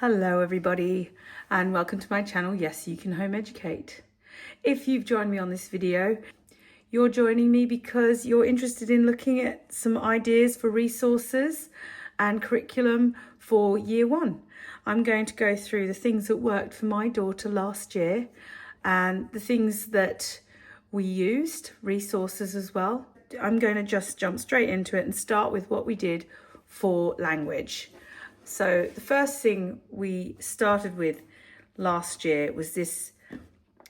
Hello everybody and welcome to my channel, Yes You Can Home Educate. If you've joined me on this video, you're joining me because you're interested in looking at some ideas for resources and curriculum for year one. I'm going to go through the things that worked for my daughter last year and the things that we used, resources as well. I'm going to just jump straight into it and start with what we did for language. So the first thing we started with last year was this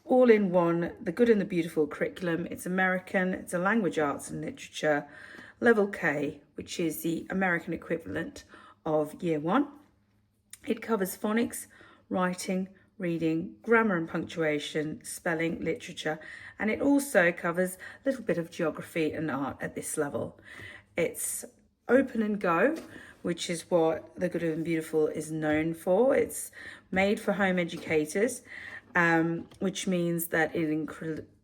all-in-one, The Good and the Beautiful curriculum. It's American, it's a language, arts and literature, level K, which is the American equivalent of year one. It covers phonics, writing, reading, grammar and punctuation, spelling, literature, and it also covers a little bit of geography and art at this level. It's open and go, which is what The Good and Beautiful is known for. It's made for home educators, which means that it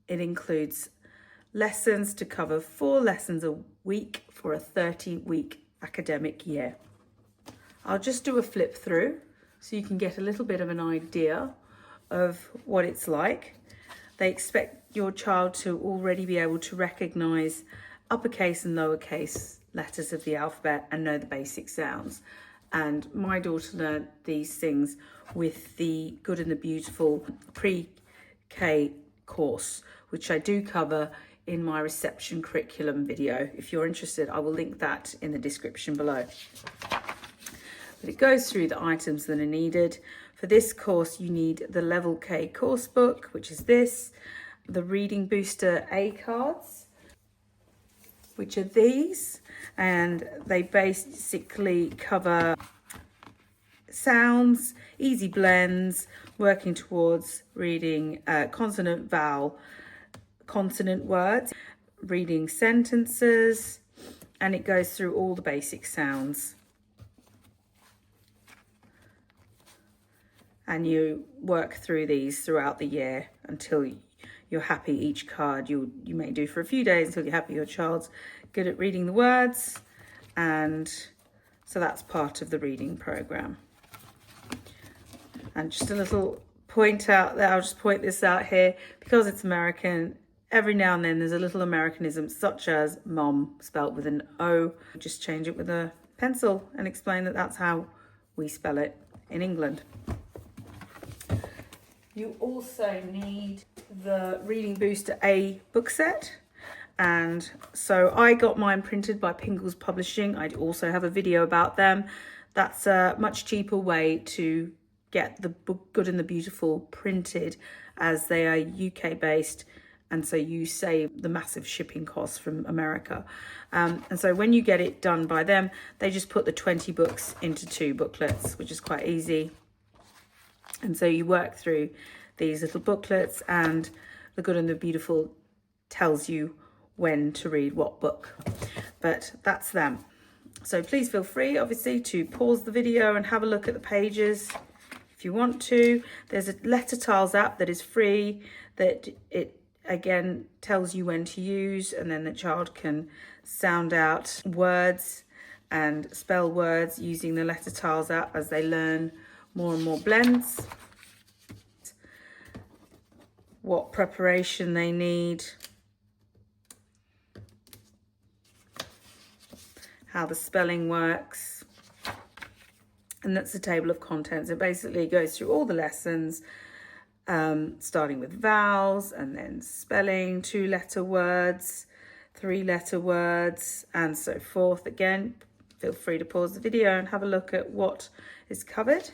includes lessons to cover 4 lessons a week for a 30-week academic year. I'll just do a flip through so you can get a little bit of an idea of what it's like. They expect your child to already be able to recognize uppercase and lowercase letters of the alphabet and know the basic sounds. And my daughter learned these things with the Good and the Beautiful pre-K course, which I do cover in my reception curriculum video. If you're interested, I will link that in the description below. But it goes through the items that are needed. For this course, you need the Level K course book, which is this, the Reading Booster A cards, which are these, and they basically cover sounds, easy blends, working towards reading consonant, vowel, consonant words, reading sentences, and it goes through all the basic sounds. And you work through these throughout the year until you're happy. Each card you may do for a few days until you're happy your child's good at reading the words, and so that's part of the reading program. And just a little point out there, I'll just point this out here, because it's American, every now and then there's a little Americanism, such as mom spelt with an O. Just change it with a pencil and explain that that's how we spell it in England. You also need the Reading Booster A book set. And so I got mine printed by Pingles Publishing. I also have a video about them. That's a much cheaper way to get the book Good and the Beautiful printed, as they are UK based. And so you save the massive shipping costs from America. And so when you get it done by them, they just put the 20 books into 2 booklets, which is quite easy. And so you work through these little booklets, and The Good and the Beautiful tells you when to read what book. But that's them. So please feel free, obviously, to pause the video and have a look at the pages if you want to. There's a letter tiles app that is free, that it again tells you when to use, and then the child can sound out words and spell words using the letter tiles app as they learn more and more blends, what preparation they need, how the spelling works, and that's the table of contents. It basically goes through all the lessons, starting with vowels and then spelling, 2-letter words, 3-letter words, and so forth. Again, feel free to pause the video and have a look at what is covered.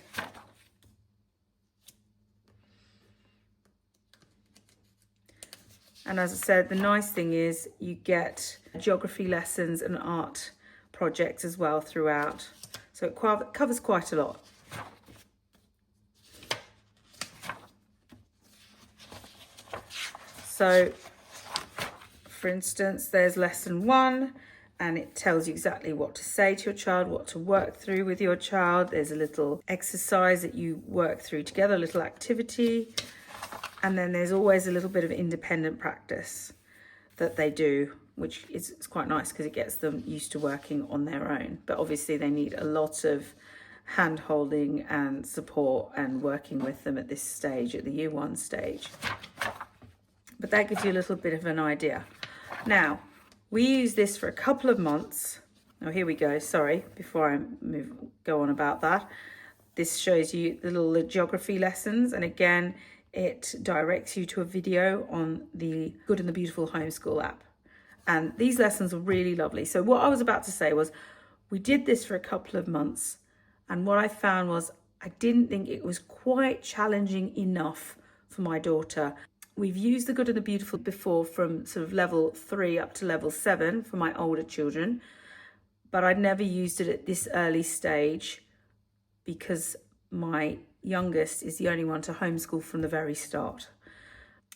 And as I said, the nice thing is you get geography lessons and art projects as well throughout. So it covers quite a lot. So, for instance, there's lesson 1, and it tells you exactly what to say to your child, what to work through with your child. There's a little exercise that you work through together, a little activity. And then there's always a little bit of independent practice that they do, which is quite nice because it gets them used to working on their own. But obviously they need a lot of hand holding and support and working with them at this stage, at the year 1 stage. But that gives you a little bit of an idea. Now, we use this for a couple of months. Oh, here we go. Sorry, before I go on about that. This shows you the little geography lessons. And again, it directs you to a video on the Good and the Beautiful Homeschool app. And these lessons are really lovely. So what I was about to say was, we did this for a couple of months. And what I found was, I didn't think it was quite challenging enough for my daughter. We've used the Good and the Beautiful before from sort of level 3 up to level 7 for my older children. But I'd never used it at this early stage because my youngest is the only one to homeschool from the very start.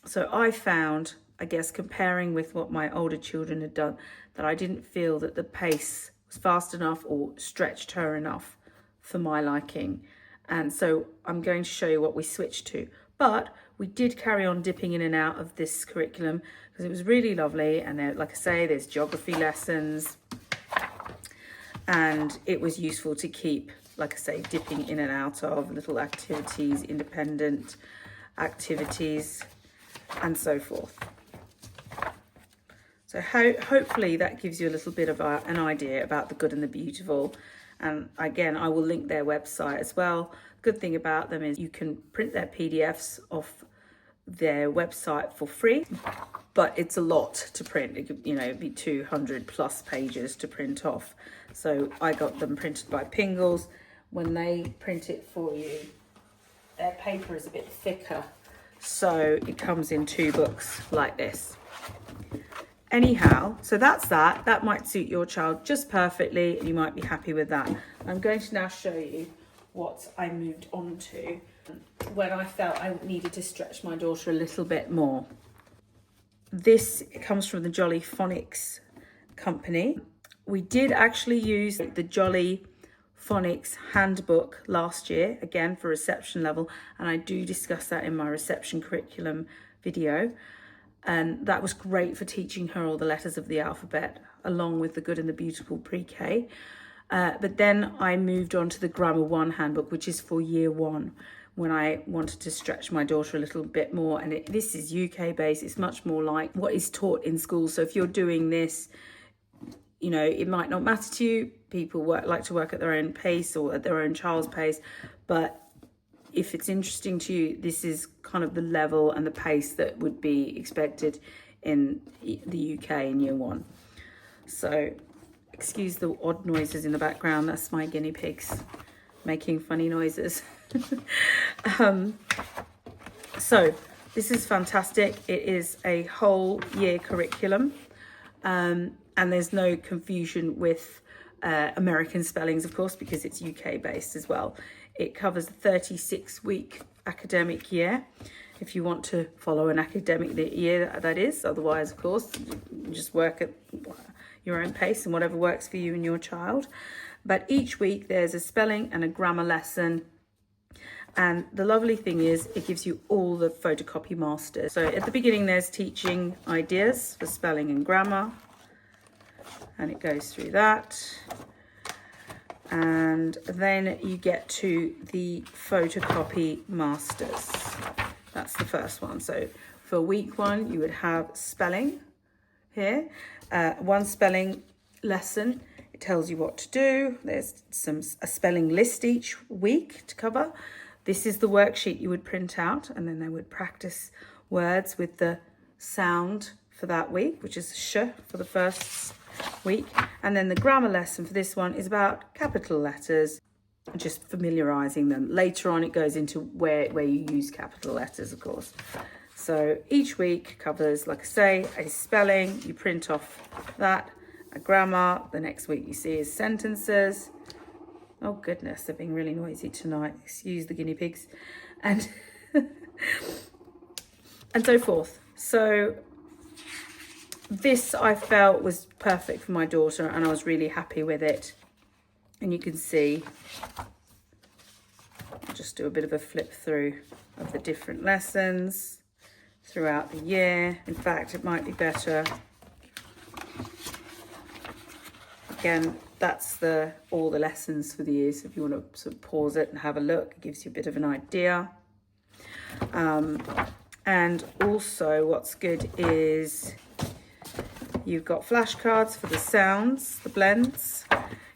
So I found, I guess, comparing with what my older children had done, that I didn't feel that the pace was fast enough or stretched her enough for my liking. And so I'm going to show you what we switched to. But we did carry on dipping in and out of this curriculum because it was really lovely. And there, like I say, there's geography lessons. And it was useful to keep, like I say, dipping in and out of little activities, independent activities, and so forth. So hopefully that gives you a little bit of an idea about the Good and the Beautiful. And again, I will link their website as well. Good thing about them is you can print their PDFs off their website for free, but it's a lot to print. It could, it'd be 200 plus pages to print off. So I got them printed by Pingles. When they print it for you, their paper is a bit thicker, so it comes in 2 books like this. Anyhow, so that's that. That might suit your child just perfectly, and you might be happy with that. I'm going to now show you what I moved on to when I felt I needed to stretch my daughter a little bit more. This comes from the Jolly Phonics company. We did actually use the Jolly Phonics handbook last year, again for reception level, and I do discuss that in my reception curriculum video. And that was great for teaching her all the letters of the alphabet, along with the Good and the Beautiful pre-K. But then I moved on to the Grammar 1 handbook, which is for year 1, when I wanted to stretch my daughter a little bit more. And this is UK based. It's much more like what is taught in school. So if you're doing this, it might not matter to you. People like to work at their own pace or at their own child's pace. But if it's interesting to you, this is kind of the level and the pace that would be expected in the UK in year 1. So excuse the odd noises in the background. That's my guinea pigs making funny noises. So this is fantastic. It is a whole year curriculum, and there's no confusion with American spellings, of course, because it's UK based as well. It covers the 36-week academic year, if you want to follow an academic year, that is. Otherwise, of course, you just work at your own pace and whatever works for you and your child. But each week there's a spelling and a grammar lesson. And the lovely thing is it gives you all the photocopy masters. So at the beginning there's teaching ideas for spelling and grammar. And it goes through that. And then you get to the photocopy masters. That's the first one. So for week 1, you would have spelling here. One spelling lesson. It tells you what to do. There's a spelling list each week to cover. This is the worksheet you would print out, and then they would practice words with the sound for that week, which is sh for the first week. And then the grammar lesson for this one is about capital letters, just familiarizing them. Later on it goes into where you use capital letters, of course. So each week covers, like I say, a spelling. You print off that, a grammar. The next week you see is sentences. Oh goodness, they're being really noisy tonight. Excuse the guinea pigs. And and so forth. So this I felt was perfect for my daughter, and I was really happy with it. And you can see, I'll just do a bit of a flip through of the different lessons throughout the year. In fact, it might be better. Again, that's all the lessons for the year. So if you want to sort of pause it and have a look, it gives you a bit of an idea. And also what's good is you've got flashcards for the sounds, the blends.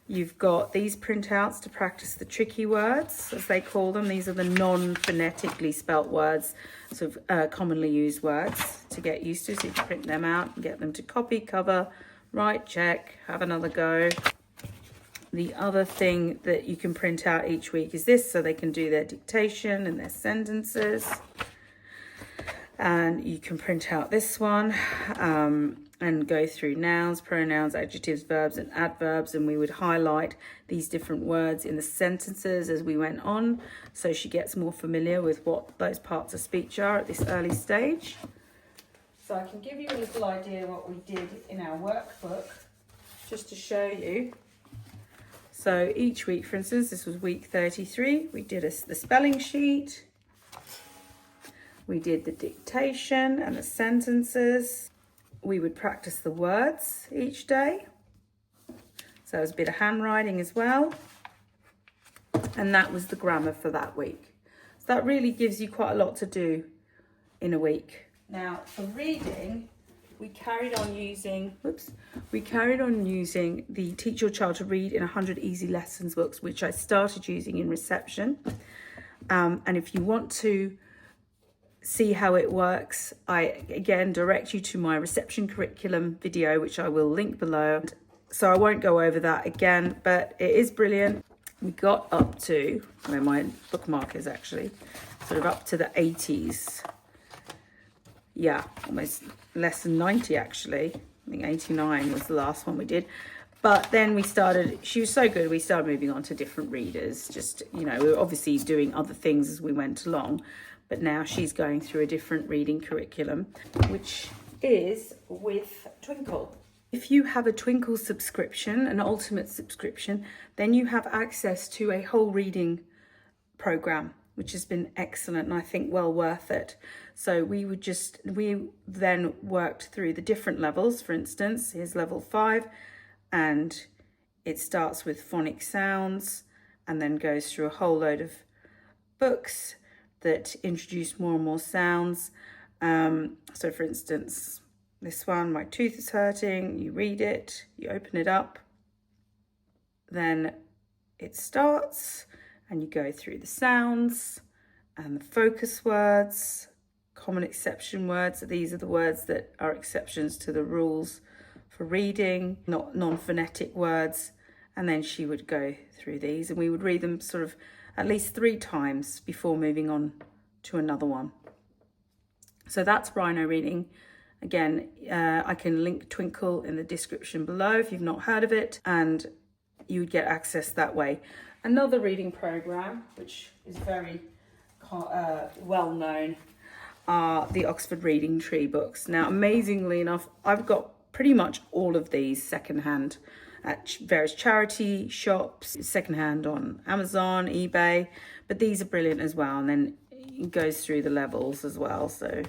You've got these printouts to practice the tricky words, as they call them. These are the non-phonetically spelt words, sort of commonly used words to get used to. So you can print them out and get them to copy, cover, write, check, have another go. The other thing that you can print out each week is this, so they can do their dictation and their sentences. And you can print out this one and go through nouns, pronouns, adjectives, verbs, and adverbs. And we would highlight these different words in the sentences as we went on, so she gets more familiar with what those parts of speech are at this early stage. So I can give you a little idea what we did in our workbook, just to show you. So each week, for instance, this was week 33, we did the spelling sheet. We did the dictation and the sentences. We would practice the words each day. So it was a bit of handwriting as well. And that was the grammar for that week. So that really gives you quite a lot to do in a week. Now for reading, we carried on using the Teach Your Child to Read in 100 Easy Lessons books, which I started using in reception. And if you want to see how it works, I again direct you to my reception curriculum video, which I will link below. So I won't go over that again, but it is brilliant. We got up to, where my bookmark is actually, sort of up to the 80s. Yeah, almost less than 90 actually. I think 89 was the last one we did. But then she was so good, we started moving on to different readers. Just, we were obviously doing other things as we went along. But now she's going through a different reading curriculum, which is with Twinkle. If you have a Twinkle subscription, an ultimate subscription, then you have access to a whole reading program, which has been excellent and I think well worth it. So we then worked through the different levels. For instance, here's level 5, and it starts with phonic sounds and then goes through a whole load of books that introduce more and more sounds. So for instance, this one, my tooth is hurting, you read it, you open it up, then it starts and you go through the sounds and the focus words, common exception words. So these are the words that are exceptions to the rules for reading, not non-phonetic words. And then she would go through these and we would read them sort of at least 3 times before moving on to another one. So that's Rhino reading. Again, I can link Twinkle in the description below if you've not heard of it, and you would get access that way. Another reading program, which is very well known, are the Oxford Reading Tree books. Now, amazingly enough, I've got pretty much all of these secondhand at various charity shops, secondhand on Amazon, eBay, but these are brilliant as well. And then it goes through the levels as well. So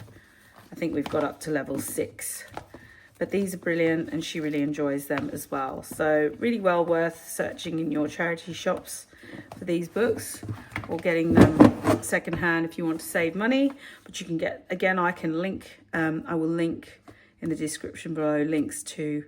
I think we've got up to level 6, but these are brilliant and she really enjoys them as well. So really well worth searching in your charity shops for these books or getting them secondhand if you want to save money. But you can get, again, I can link, I will link in the description below links to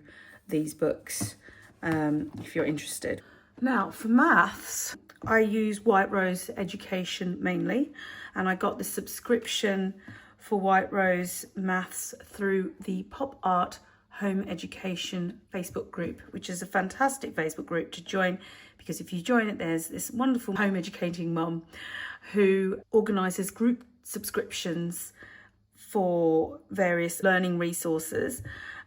these books if you're interested. Now for maths, I use White Rose Education mainly, and I got the subscription for White Rose Maths through the Pop Art Home Education Facebook group, which is a fantastic Facebook group to join, because if you join it, there's this wonderful home educating mum who organises group subscriptions for various learning resources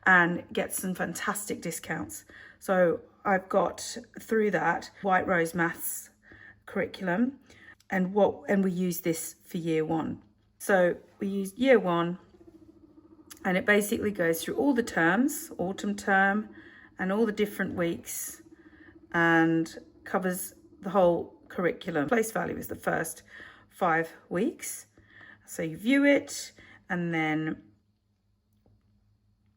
and gets some fantastic discounts. So I've got through that White Rose Maths curriculum, and we use this for year 1. So we use year 1, and it basically goes through all the terms, autumn term, and all the different weeks, and covers the whole curriculum. Place value is the first 5 weeks. So you view it, and then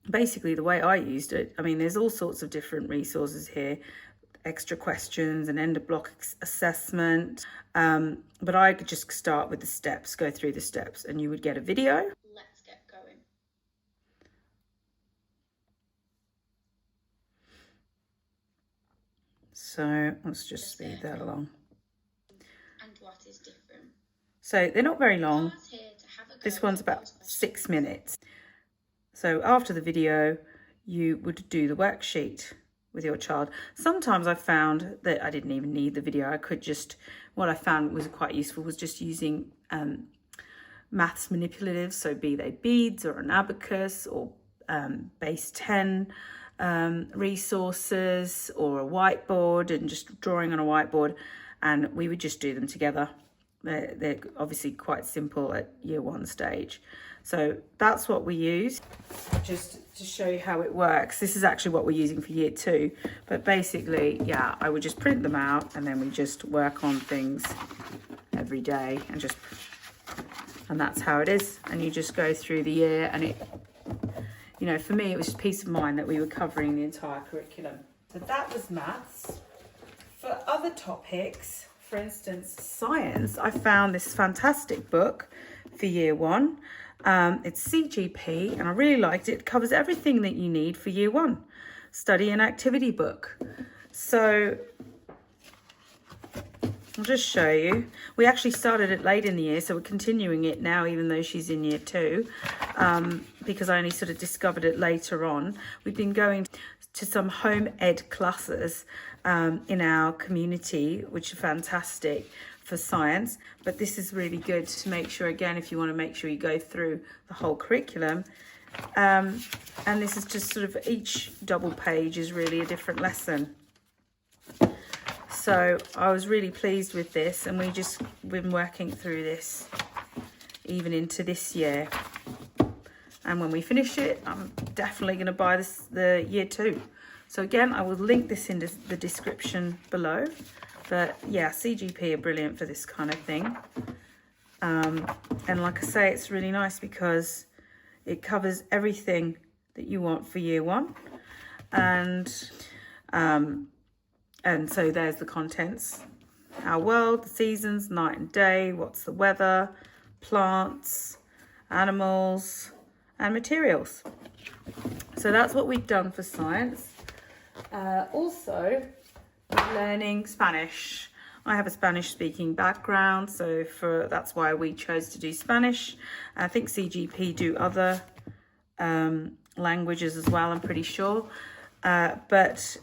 basically the way I used it, I mean, there's all sorts of different resources here. extra questions, an end of block assessment. But I could just start with the steps, go through the steps, and you would get a video. Let's get going. So let's just speed that along. And what is different? So they're not very long. This one's about 6 minutes. So after the video, you would do the worksheet with your child. Sometimes I found that I didn't even need the video. I could just, what I found was quite useful was just using maths manipulatives. So be they beads or an abacus or base 10 resources or a whiteboard, and just drawing on a whiteboard, and we would just do them together. They're obviously quite simple at year 1 stage. So that's what we use, just to show you how it works. This is actually what we're using for year 2, but basically, yeah, I would just print them out, and then we just work on things every day, and that's how it is. And you just go through the year, and it, you know, for me, it was just peace of mind that we were covering the entire curriculum. So that was maths. For other topics, for instance, science, I found this fantastic book for year 1. It's CGP, and I really liked it. It covers everything that you need for year 1. Study and activity book. So I'll just show you. We actually started it late in the year, so we're continuing it now, even though she's in year 2, because I only sort of discovered it later on. We've been going to some home ed classes in our community, which are fantastic for science, but this is really good to make sure, again, if you want to make sure you go through the whole curriculum. And this is just sort of, each double page is really a different lesson. So I was really pleased with this, and we've been working through this even into this year. And when we finish it, I'm definitely going to buy the year 2. So again, I will link this in the description below. But yeah, CGP are brilliant for this kind of thing. And like I say, it's really nice because it covers everything that you want for year 1. And so there's the contents: our world, the seasons, night and day, what's the weather, plants, animals, and materials. So that's what we've done for science. Also, learning Spanish. I have a Spanish speaking background, so that's why we chose to do Spanish. I think CGP do other languages as well, I'm pretty sure. But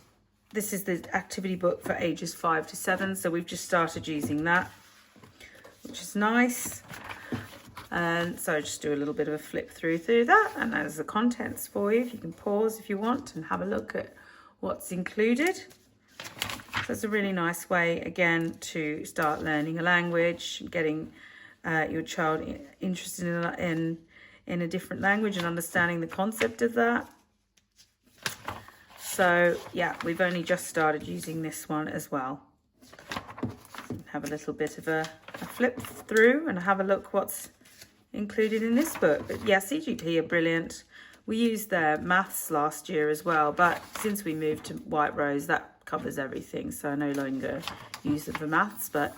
this is the activity book for ages 5 to 7, so we've just started using that, which is nice. And so just do a little bit of a flip through that, and there's the contents for you. You can pause if you want and have a look at what's included. So it's a really nice way, again, to start learning a language, getting your child interested in a different language and understanding the concept of that. So yeah, we've only just started using this one as well. Have a little bit of a flip through and have a look what's included in this book. But yeah, CGP are brilliant. We used their maths last year as well, but since we moved to White Rose, that covers everything, so I no longer use them for maths, but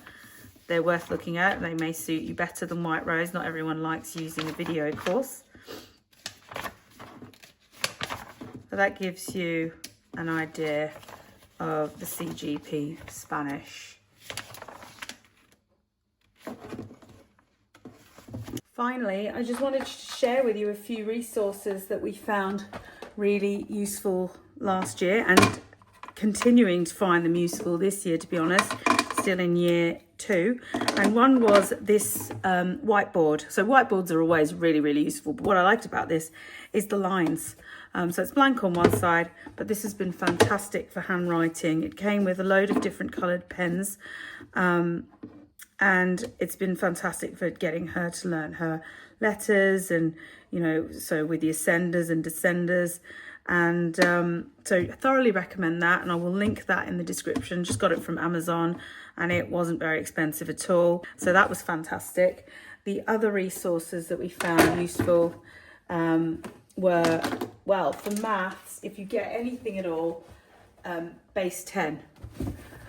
they're worth looking at. They may suit you better than White Rose. Not everyone likes using a video course. So that gives you an idea of the CGP Spanish. Finally, I just wanted to share with you a few resources that we found really useful last year, and continuing to find them useful this year, to be honest, still in year 2. And one was this whiteboard. So whiteboards are always really, really useful, but what I liked about this is the lines. So it's blank on one side, but this has been fantastic for handwriting. It came with a load of different coloured pens, and it's been fantastic for getting her to learn her letters, and, you know, so with the ascenders and descenders. And so I thoroughly recommend that, and I will link that in the description. Just got it from Amazon, and it wasn't very expensive at all. So that was fantastic. The other resources that we found useful were, well, for maths, if you get anything at all, base 10.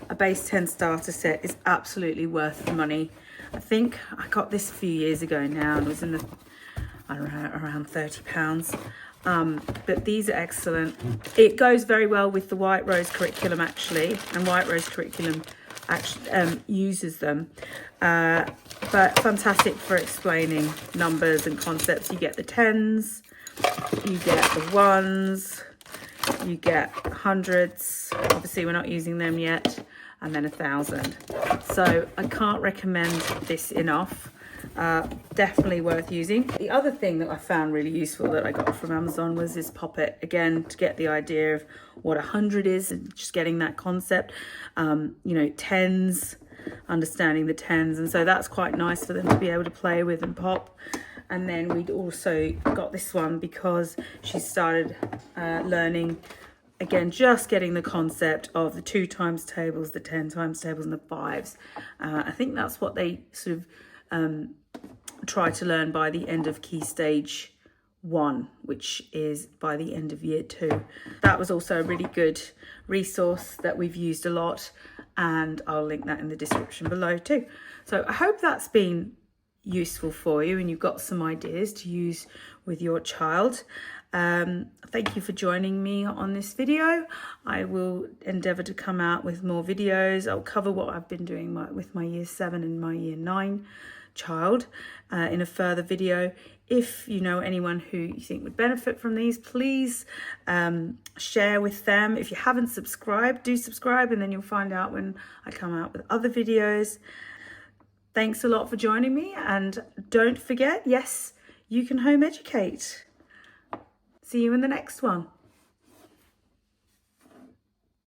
A base 10 starter set is absolutely worth the money. I think I got this a few years ago now and it was in the, I don't know, around £30. But these are excellent. It goes very well with the White Rose curriculum actually, and White Rose curriculum actually uses them. But fantastic for explaining numbers and concepts. You get the 10s, you get the 1s, you get hundreds. Obviously we're not using them yet, and then 1,000. So I can't recommend this enough. Definitely worth using. The other thing that I found really useful that I got from Amazon was this poppet, again to get the idea of what 100 is and just getting that concept. You know, 10s, understanding the 10s, and so that's quite nice for them to be able to play with and pop. And then we'd also got this one because she started learning, again, just getting the concept of the 2 times tables, the 10 times tables, and the 5s. I think that's what they sort of try to learn by the end of Key Stage 1, which is by the end of Year 2. That was also a really good resource that we've used a lot, and I'll link that in the description below too. So I hope that's been useful for you and you've got some ideas to use with your child. Thank you for joining me on this video. I will endeavour to come out with more videos. I'll cover what I've been doing with my Year 7 and my Year 9 child in a further video. If you know anyone who you think would benefit from these, please share with them. If you haven't subscribed, do subscribe, and then you'll find out when I come out with other videos. Thanks a lot for joining me, and don't forget, yes, you can home educate. See you in the next one.